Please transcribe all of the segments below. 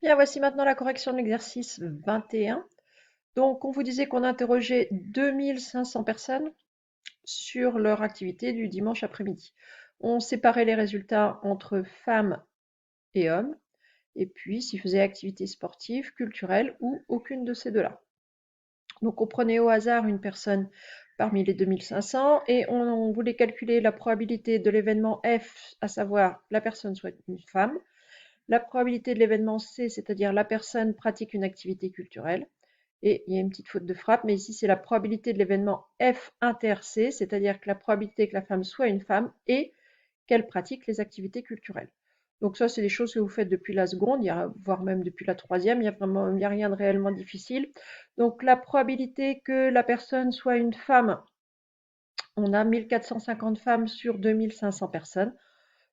Bien, voici maintenant la correction de l'exercice 21. Donc, on vous disait qu'on interrogeait 2500 personnes sur leur activité du dimanche après-midi. On séparait les résultats entre femmes et hommes, et puis s'ils faisaient activité sportive, culturelle ou aucune de ces deux-là. Donc, on prenait au hasard une personne parmi les 2500 et on voulait calculer la probabilité de l'événement F, à savoir la personne soit une femme, la probabilité de l'événement C, c'est-à-dire la personne pratique une activité culturelle. Et il y a une petite faute de frappe, mais ici c'est la probabilité de l'événement F inter C, c'est-à-dire que la probabilité que la femme soit une femme et qu'elle pratique les activités culturelles. Donc ça, c'est des choses que vous faites depuis la seconde, voire même depuis la troisième, il n'y a rien de réellement difficile. Donc la probabilité que la personne soit une femme, on a 1450 femmes sur 2500 personnes.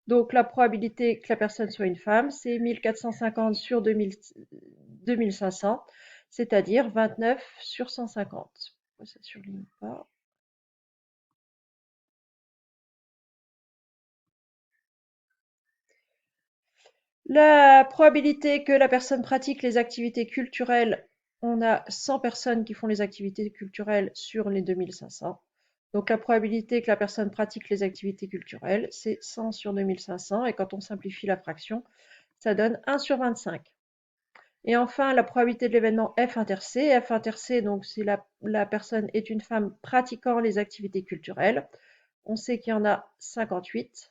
Donc la probabilité que la personne soit une femme, c'est 1450 sur 2500, c'est-à-dire 29 sur 150. Pourquoi ça ne surligne pas? La probabilité que la personne pratique les activités culturelles, on a 100 personnes qui font les activités culturelles sur les 2500. Donc la probabilité que la personne pratique les activités culturelles, c'est 100 sur 2500. Et quand on simplifie la fraction, ça donne 1 sur 25. Et enfin, la probabilité de l'événement F inter C. F inter C, donc si la personne est une femme pratiquant les activités culturelles, on sait qu'il y en a 58.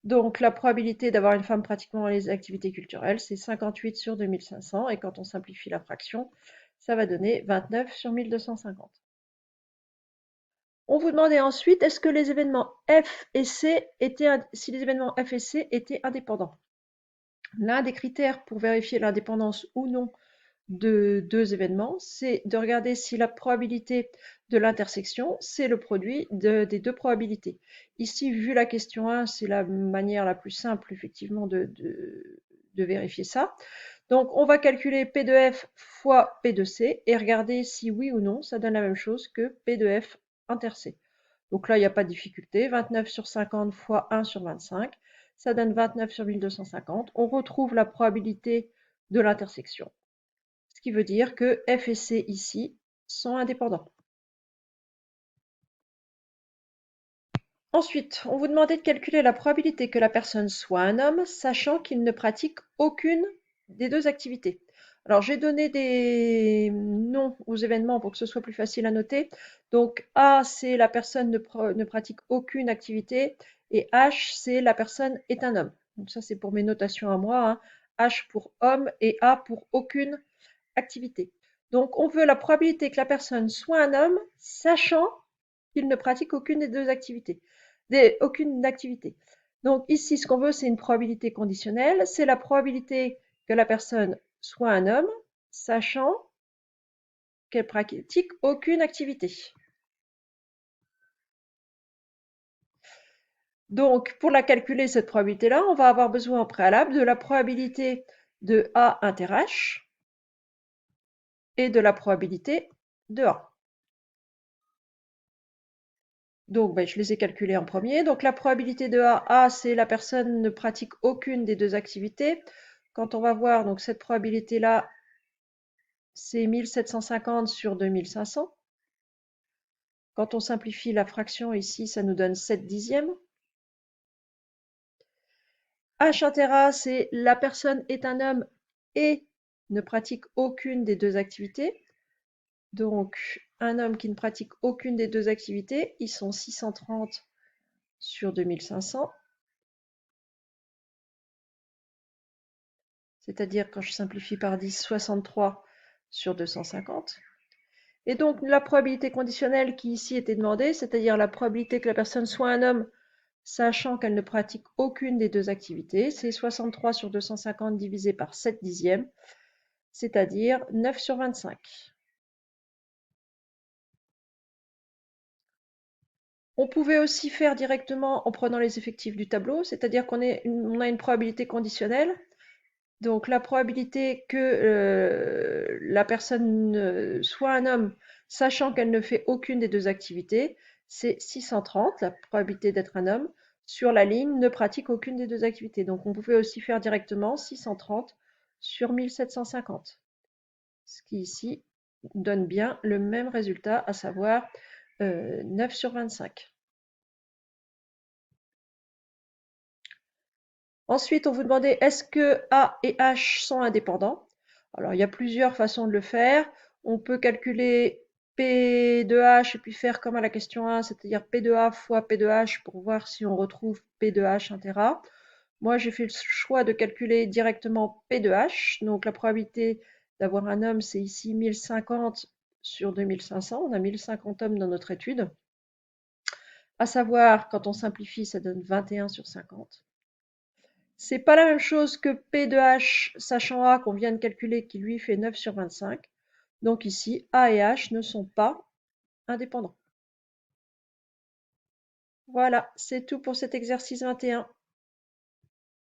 Donc la probabilité d'avoir une femme pratiquant les activités culturelles, c'est 58 sur 2500. Et quand on simplifie la fraction, ça va donner 29 sur 1250. On vous demandait ensuite, est-ce que les événements F et C si les événements F et C étaient indépendants? L'un des critères pour vérifier l'indépendance ou non de deux événements, c'est de regarder si la probabilité de l'intersection, c'est le produit des deux probabilités. Ici, vu la question 1, c'est la manière la plus simple, effectivement, de vérifier ça. Donc, on va calculer P de F fois P de C et regarder si oui ou non, ça donne la même chose que P de F inter C. Donc là, il n'y a pas de difficulté. 29 sur 50 fois 1 sur 25, ça donne 29 sur 1250. On retrouve la probabilité de l'intersection, ce qui veut dire que F et C ici sont indépendants. Ensuite, on vous demandait de calculer la probabilité que la personne soit un homme, sachant qu'il ne pratique aucune des deux activités. Alors, j'ai donné des noms aux événements pour que ce soit plus facile à noter. Donc, A, c'est la personne ne pratique aucune activité, et H, c'est la personne est un homme. Donc, ça, c'est pour mes notations à moi, hein. H pour homme et A pour aucune activité. Donc, on veut la probabilité que la personne soit un homme, sachant qu'il ne pratique aucune des deux activités. Aucune activité. Donc, ici, ce qu'on veut, c'est une probabilité conditionnelle. C'est la probabilité que la personne soit un homme, sachant qu'elle pratique aucune activité. Donc, pour la calculer, cette probabilité-là, on va avoir besoin au préalable de la probabilité de A inter H et de la probabilité de A. Donc, je les ai calculés en premier. Donc, la probabilité de A, c'est la personne ne pratique aucune des deux activités. Quand on va voir, donc cette probabilité-là, c'est 1750 sur 2500. Quand on simplifie la fraction ici, ça nous donne 7 dixièmes. H inter A, c'est la personne est un homme et ne pratique aucune des deux activités. Donc, un homme qui ne pratique aucune des deux activités, ils sont 630 sur 2500. C'est-à-dire, quand je simplifie par 10, 63 sur 250. Et donc, la probabilité conditionnelle qui ici était demandée, c'est-à-dire la probabilité que la personne soit un homme, sachant qu'elle ne pratique aucune des deux activités, c'est 63 sur 250 divisé par 7 dixièmes, c'est-à-dire 9 sur 25. On pouvait aussi faire directement en prenant les effectifs du tableau, c'est-à-dire qu'on a une probabilité conditionnelle. Donc la probabilité que la personne soit un homme, sachant qu'elle ne fait aucune des deux activités, c'est 630, la probabilité d'être un homme, sur la ligne ne pratique aucune des deux activités. Donc on pouvait aussi faire directement 630 sur 1750. Ce qui ici donne bien le même résultat, à savoir 9 sur 25. Ensuite, on vous demandait est-ce que A et H sont indépendants? Alors, il y a plusieurs façons de le faire. On peut calculer P de H et puis faire comme à la question 1, c'est-à-dire P de A fois P de H pour voir si on retrouve P de H inter A. Moi, j'ai fait le choix de calculer directement P de H. Donc, la probabilité d'avoir un homme, c'est ici 1050 sur 2500. On a 1050 hommes dans notre étude. À savoir, quand on simplifie, ça donne 21 sur 50. C'est pas la même chose que P de H, sachant A qu'on vient de calculer, qui lui fait 9 sur 25. Donc ici, A et H ne sont pas indépendants. Voilà, c'est tout pour cet exercice 21.